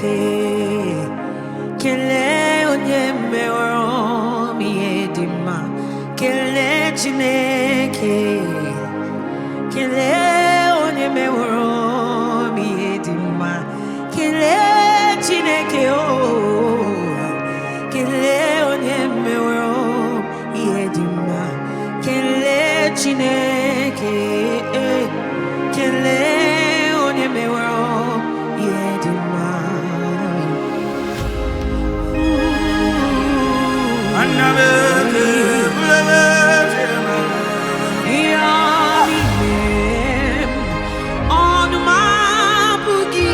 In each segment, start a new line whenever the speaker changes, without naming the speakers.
Chineke, Kelee Onye meworom dimma. Kelee Chineke, Kelee Onye meworom dimma. Kelee Chineke, oh, Kelee Onye meworom dimma. Kelee Chineke, Kelee Onye meworom dimma. Onum apụghị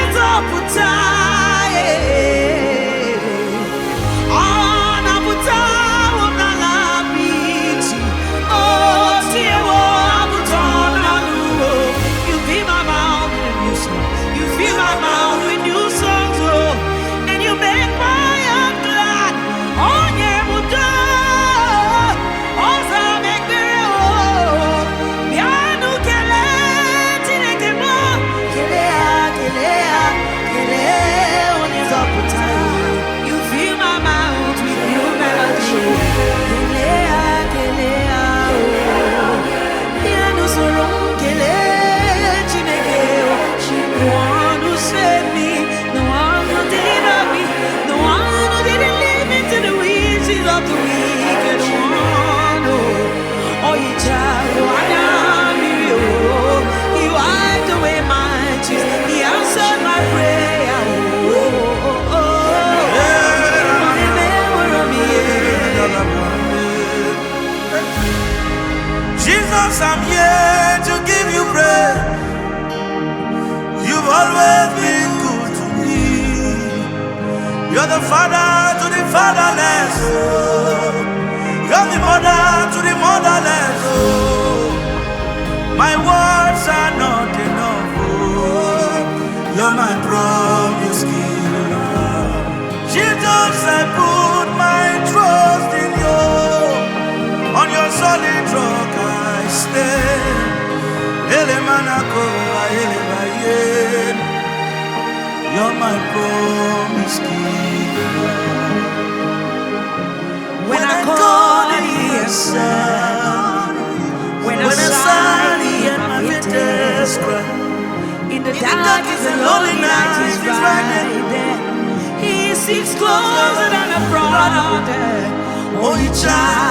Nzọpụta, Onaputawom na Apiti, Otiye, you fill my mouth with new songs. You fill my mouth with new songs, oh, and you make my heart glad. Onye muda, zara, ekpere, oh, Bianu, Kelee Chineke, Kelee Onye Nzọpụta. You fill my mouth with new melody. Kelee, oh, Bianu, sorom, Kelee Chineke, the one who saved me, the one who delivered me, the one who didn't leave me to the wishes of the wicked one. Oh, you child, he wiped away my tears, he answered my prayer.
Jesus, I'm here to give you praise. You've always been good to me. You're the father to the fatherless. Oh. You're the mother to the motherless. Oh. My words are not enough. Oh. You're my promise keeper. Jesus, I put my trust in you. On your solid rock I stand. You're my promise keeper.
When I call, he answers. When I sigh, my bitterness cry. In the darkest and lonely night, he's right there. He sits closer than a brother. Oh, you child.